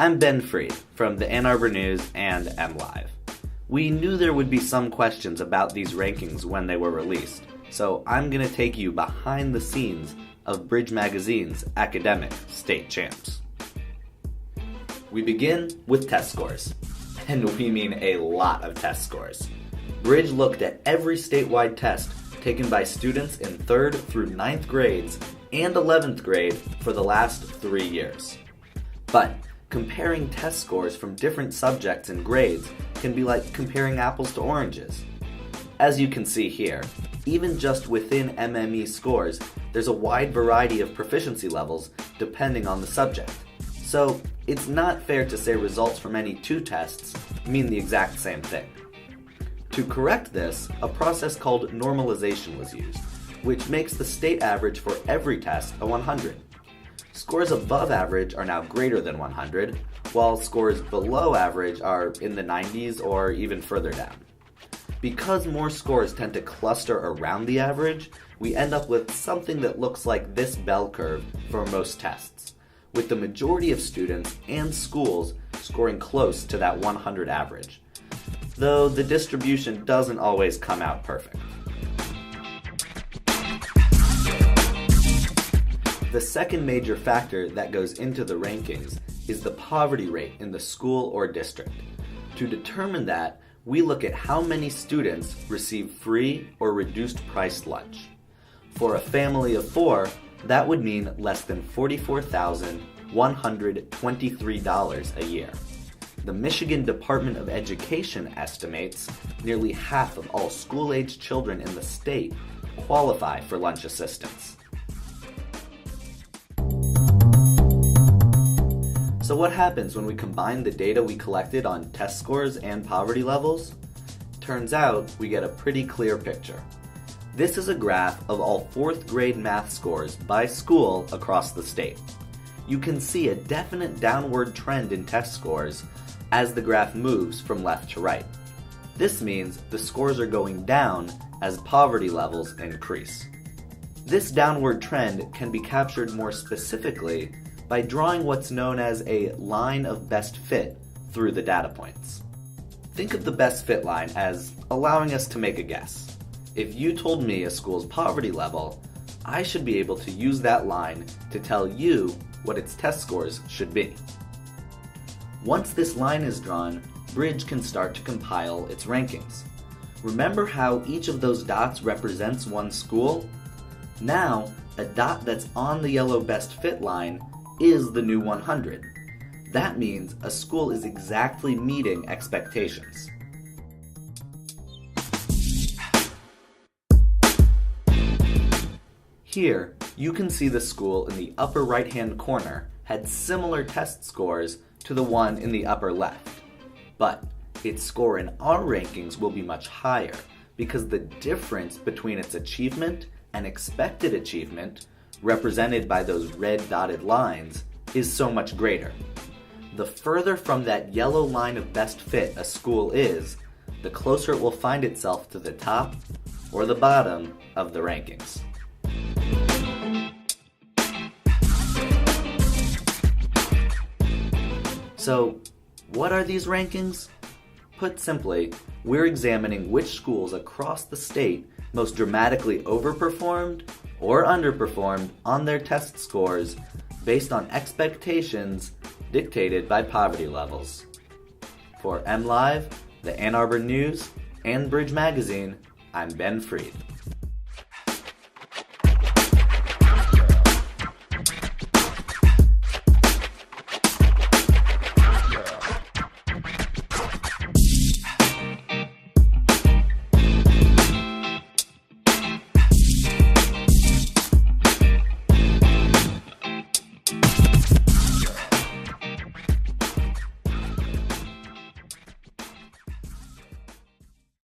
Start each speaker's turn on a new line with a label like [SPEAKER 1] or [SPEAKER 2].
[SPEAKER 1] I'm Ben Fried from the Ann Arbor News and MLive. We knew there would be some questions about these rankings when they were released, so I'm going to take you behind the scenes of Bridge Magazine's academic state champs. We begin with test scores, and we mean a lot of test scores. Bridge looked at every statewide test taken by students in 3rd through 9th grades and 11th grade for the last 3 years. But comparing test scores from different subjects and grades can be like comparing apples to oranges. As you can see here, even just within MME scores, there's a wide variety of proficiency levels depending on the subject. So it's not fair to say results from any 2 tests mean the exact same thing. To correct this, a process called normalization was used, which makes the state average for every test a 100. Scores above average are now greater than 100, while scores below average are in the 90s or even further down. Because more scores tend to cluster around the average, we end up with something that looks like this bell curve for most tests, with the majority of students and schools scoring close to that 100 average, though the distribution doesn't always come out perfect. The second major factor that goes into the rankings is the poverty rate in the school or district. To determine that, we look at how many students receive free or reduced priced lunch. For a family of 4, that would mean less than $44,123 a year. The Michigan Department of Education estimates nearly half of all school-aged children in the state qualify for lunch assistance. So what happens when we combine the data we collected on test scores and poverty levels? Turns out we get a pretty clear picture. This is a graph of all 4th grade math scores by school across the state. You can see a definite downward trend in test scores as the graph moves from left to right. This means the scores are going down as poverty levels increase. This downward trend can be captured more specifically by drawing what's known as a line of best fit through the data points. Think of the best fit line as allowing us to make a guess. If you told me a school's poverty level, I should be able to use that line to tell you what its test scores should be. Once this line is drawn, Bridge can start to compile its rankings. Remember how each of those dots represents one school? Now, a dot that's on the yellow best fit line is the new 100. That means a school is exactly meeting expectations. Here, you can see the school in the upper right-hand corner had similar test scores to the one in the upper left. But its score in our rankings will be much higher because the difference between its achievement and expected achievement, represented by those red dotted lines, is so much greater. The further from that yellow line of best fit a school is, the closer it will find itself to the top or the bottom of the rankings. So, what are these rankings? Put simply, we're examining which schools across the state most dramatically overperformed or underperformed on their test scores based on expectations dictated by poverty levels. For MLive, the Ann Arbor News, and Bridge Magazine, I'm Ben Fried.